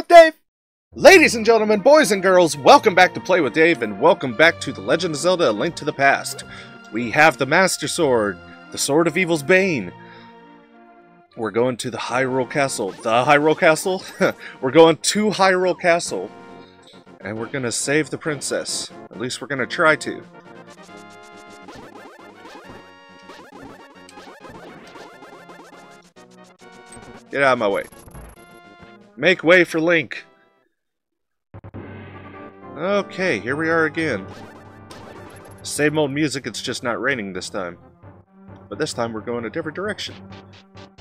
with Dave! Ladies and gentlemen, boys and girls, welcome back to Play with Dave, and welcome back to The Legend of Zelda: A Link to the Past. We have the Master Sword, the Sword of Evil's Bane. We're going to the Hyrule Castle. The Hyrule Castle? We're going to Hyrule Castle, and we're gonna save the princess. At least we're gonna try to. Get out of my way. Make way for Link. Okay, here we are again. Same old music, it's just not raining this time. But this time we're going a different direction.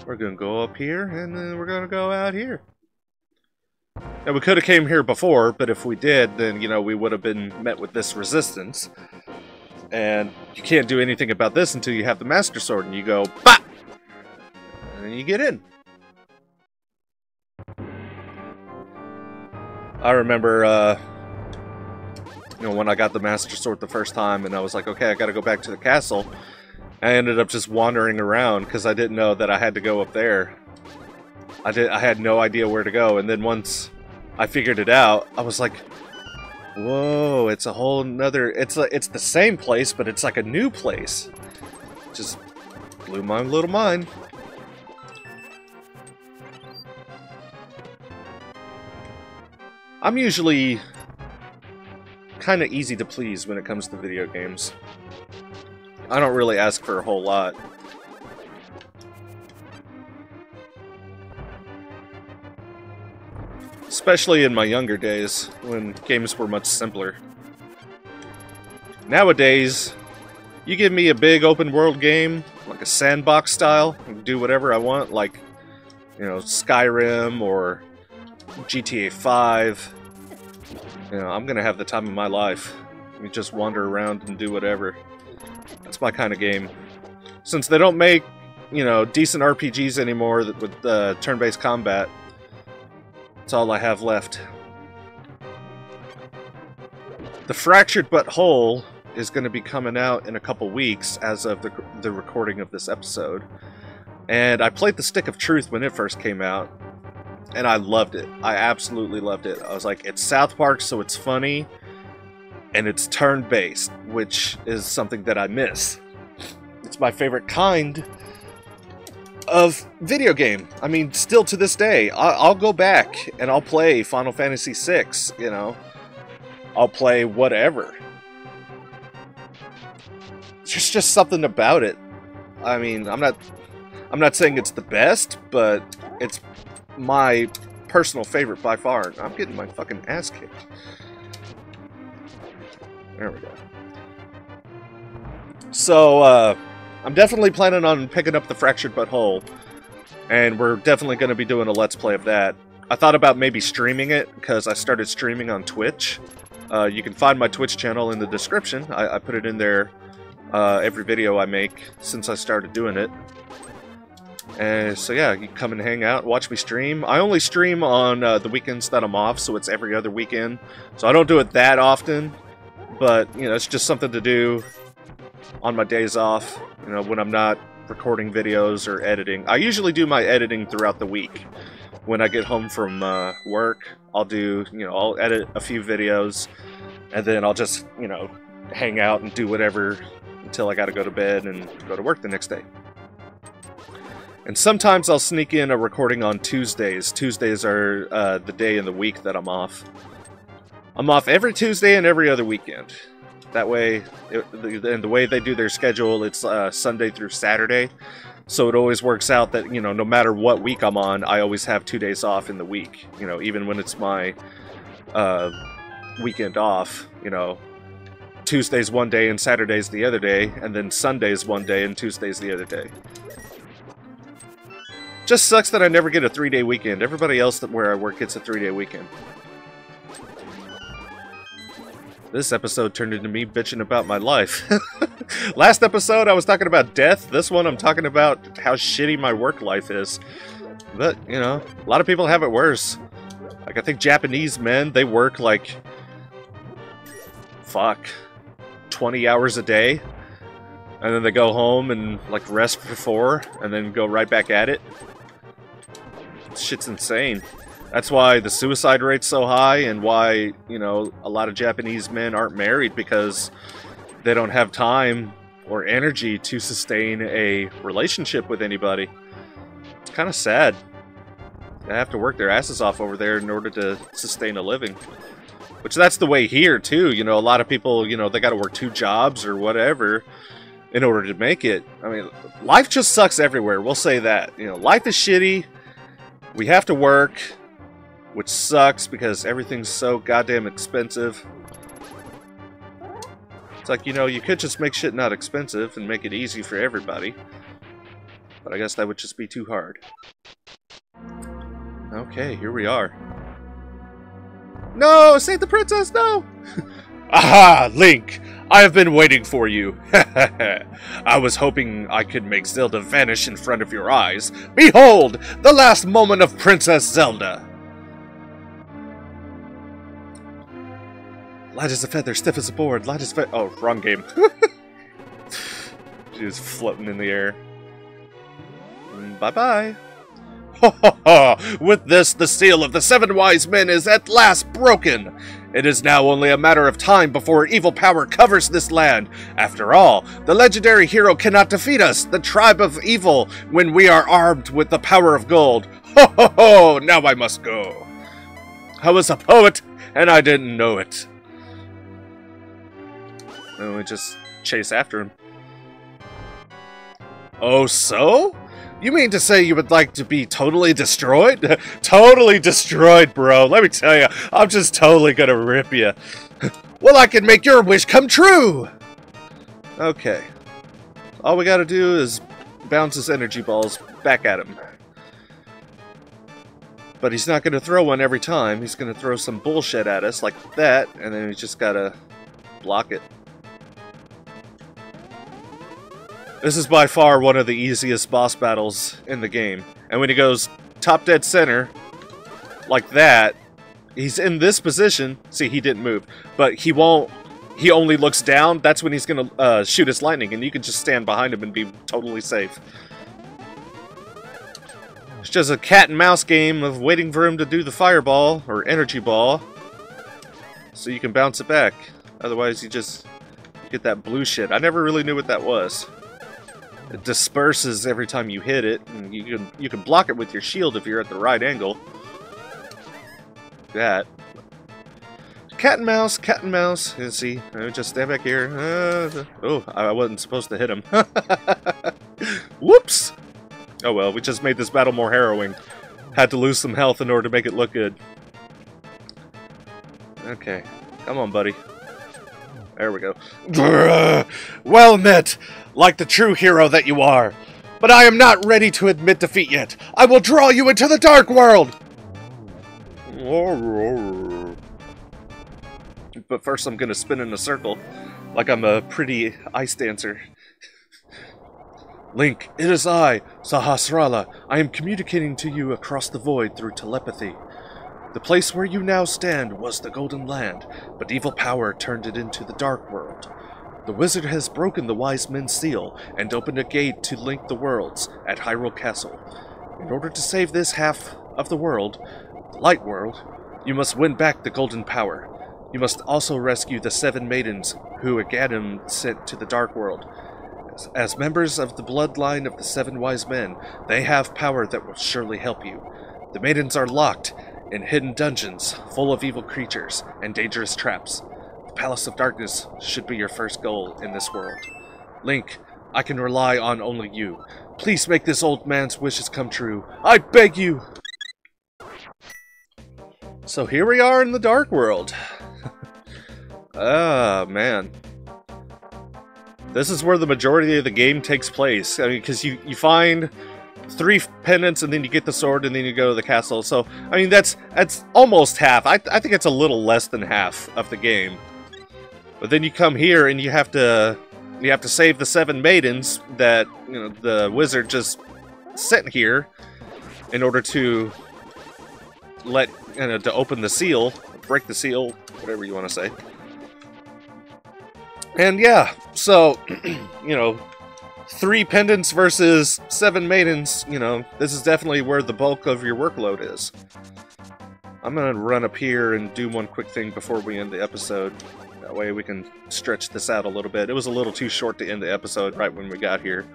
We're going to go up here, and then we're going to go out here. Now, we could have came here before, but if we did, then, you know, we would have been met with this resistance. And you can't do anything about this until you have the Master Sword, and you go, BAH! And then you get in. I remember, you know, when I got the Master Sword the first time, and I was like, okay, I gotta go back to the castle. I ended up just wandering around, because I didn't know that I had to go up there. I had no idea where to go, and then once I figured it out, I was like, whoa, it's a whole nother, it's the same place, but it's like a new place. Just blew my little mind. I'm usually kind of easy to please when it comes to video games. I don't really ask for a whole lot. Especially in my younger days, when games were much simpler. Nowadays, you give me a big open world game, like a sandbox style, I can do whatever I want, like, you know, Skyrim or GTA 5. You know, I'm gonna have the time of my life. You just wander around and do whatever. That's my kind of game. Since they don't make, you know, decent RPGs anymore with turn-based combat, that's all I have left. The Fractured But Whole is going to be coming out in a couple weeks as of the recording of this episode. And I played the Stick of Truth when it first came out, and I loved it. I absolutely loved it. I was like, it's South Park, so it's funny, and it's turn-based, which is something that I miss. It's my favorite kind of video game. I mean, still to this day, I'll go back and I'll play Final Fantasy VI, you know. I'll play whatever. There's just something about it. I mean, I'm not saying it's the best, but it's my personal favorite by far. I'm getting my fucking ass kicked. There we go. So, I'm definitely planning on picking up the Fractured But Whole, and we're definitely going to be doing a Let's Play of that. I thought about maybe streaming it, because I started streaming on Twitch. You can find my Twitch channel in the description. I put it in there every video I make since I started doing it. And so yeah, you can come and hang out, watch me stream. I only stream on the weekends that I'm off, so it's every other weekend. So I don't do it that often, but, you know, it's just something to do on my days off, you know, when I'm not recording videos or editing. I usually do my editing throughout the week. When I get home from work, I'll do, you know, I'll edit a few videos, and then I'll just, you know, hang out and do whatever until I gotta go to bed and go to work the next day. And sometimes I'll sneak in a recording on Tuesdays. Tuesdays are the day in the week that I'm off. I'm off every Tuesday and every other weekend. That way, and the way they do their schedule, it's Sunday through Saturday. So it always works out that, you know, no matter what week I'm on, I always have 2 days off in the week. You know, even when it's my weekend off, you know, Tuesday's one day and Saturday's the other day, and then Sunday's one day and Tuesday's the other day. Just sucks that I never get a 3-day weekend. Everybody else where I work gets a 3-day weekend. This episode turned into me bitching about my life. Last episode I was talking about death. This one I'm talking about how shitty my work life is. But, you know, a lot of people have it worse. Like, I think Japanese men, they work like, fuck, 20 hours a day. And then they go home and, like, rest for 4, and then go right back at it. Shit's insane. That's why the suicide rate's so high, and why, you know, a lot of Japanese men aren't married, because they don't have time or energy to sustain a relationship with anybody. It's kind of sad. They have to work their asses off over there in order to sustain a living. Which that's the way here, too. You know, a lot of people, you know, they gotta work 2 jobs or whatever in order to make it. I mean, life just sucks everywhere, we'll say that. You know, life is shitty. We have to work, which sucks because everything's so goddamn expensive. It's like, you know, you could just make shit not expensive and make it easy for everybody. But I guess that would just be too hard. Okay, here we are. No! Save the princess, no! Aha! Link! I have been waiting for you. I was hoping I could make Zelda vanish in front of your eyes. Behold! The last moment of Princess Zelda! Light as a feather, stiff as a board, light as a feather. Oh, wrong game. She's floating in the air. Bye-bye. Ho ho ho! With this, the seal of the 7 wise men is at last broken! It is now only a matter of time before evil power covers this land. After all, the legendary hero cannot defeat us, the tribe of evil, when we are armed with the power of gold. Ho ho ho! Now I must go. I was a poet, and I didn't know it. And we just chase after him. Oh, so? You mean to say you would like to be totally destroyed? Totally destroyed, bro. Let me tell you, I'm just totally gonna rip you. Well, I can make your wish come true! Okay. All we gotta do is bounce his energy balls back at him. But he's not gonna throw one every time. He's gonna throw some bullshit at us like that, and then we just gotta block it. This is by far one of the easiest boss battles in the game. And when he goes top dead center, like that, he's in this position. See, he didn't move. But he won't... He only looks down. That's when he's going to shoot his lightning. And you can just stand behind him and be totally safe. It's just a cat and mouse game of waiting for him to do the fireball, or energy ball, so you can bounce it back. Otherwise, you just get that blue shit. I never really knew what that was. It disperses every time you hit it, and you can block it with your shield if you're at the right angle. That. Cat and mouse, cat and mouse. You see, just stand back here. Oh, I wasn't supposed to hit him. Whoops! Oh well, we just made this battle more harrowing. Had to lose some health in order to make it look good. Okay, come on, buddy. There we go. Grrr, well met, like the true hero that you are. But I am not ready to admit defeat yet. I will draw you into the dark world! But first I'm gonna spin in a circle, like I'm a pretty ice dancer. Link, it is I, Sahasrara. I am communicating to you across the void through telepathy. The place where you now stand was the Golden Land, but evil power turned it into the Dark World. The wizard has broken the Wise Men's seal and opened a gate to link the worlds at Hyrule Castle. In order to save this half of the world, the Light World, you must win back the Golden Power. You must also rescue the 7 maidens who Ganon sent to the Dark World. As members of the bloodline of the 7 wise men, they have power that will surely help you. The maidens are locked in hidden dungeons full of evil creatures and dangerous traps. The Palace of Darkness should be your first goal in this world. Link, I can rely on only you. Please make this old man's wishes come true. I beg you! So here we are in the Dark World. Ah, man. This is where the majority of the game takes place. I mean, because you find 3 pendants, and then you get the sword, and then you go to the castle. So, I mean, that's almost half. I think it's a little less than half of the game. But then you come here, and you have to save the 7 maidens that, you know, the wizard just sent here in order to to open the seal, break the seal, whatever you want to say. And yeah, so, you know, 3 pendants versus 7 maidens, you know, this is definitely where the bulk of your workload is. I'm gonna run up here and do one quick thing before we end the episode. That way we can stretch this out a little bit. It was a little too short to end the episode right when we got here.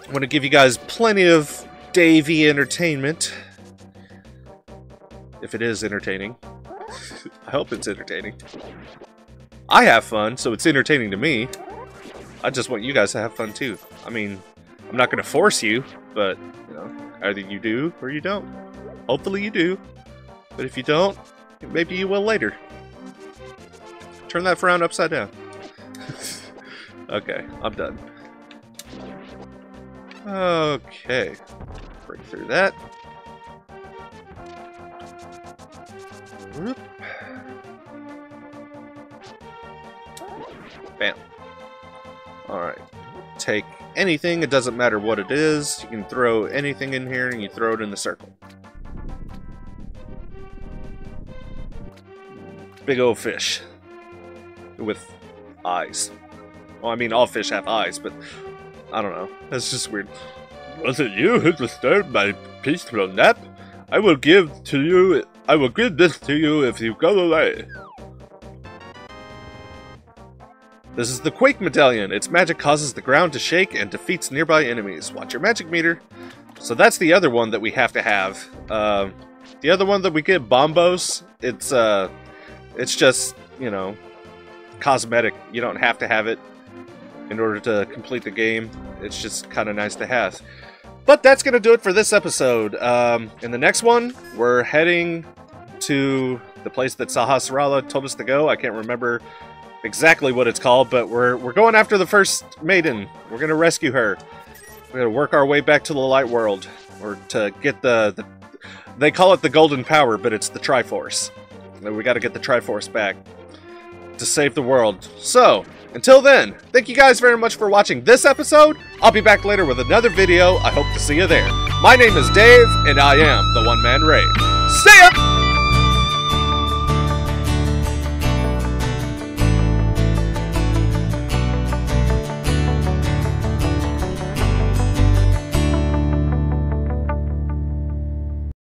I want to give you guys plenty of Davey entertainment. If it is entertaining. I hope it's entertaining. I have fun, so it's entertaining to me. I just want you guys to have fun too. I mean, I'm not going to force you, but, you know, either you do or you don't. Hopefully you do. But if you don't, maybe you will later. Turn that frown upside down. Okay, I'm done. Okay. Break through that. Whoop. Bam. Alright. Take anything, it doesn't matter what it is. You can throw anything in here and you throw it in the circle. Big old fish. With eyes. Well, I mean, all fish have eyes, but I don't know. That's just weird. Was it you who disturbed my peaceful nap? I will give this to you if you go away. This is the Quake Medallion. Its magic causes the ground to shake and defeats nearby enemies. Watch your magic meter. So that's the other one that we have to have. The other one that we get, Bombos, it's just, you know, cosmetic. You don't have to have it in order to complete the game. It's just kind of nice to have. But that's going to do it for this episode. In the next one, we're heading to the place that Sahasrara told us to go. I can't remember exactly what it's called, but we're going after the first maiden. We're going to rescue her. We're going to work our way back to the light world, or to get the they call it the golden power, but it's the Triforce. We got to get the Triforce back to save the world. So, until then, thank you guys very much for watching this episode. I'll be back later with another video. I hope to see you there. My name is Dave, and I am the One Man Rave. See ya!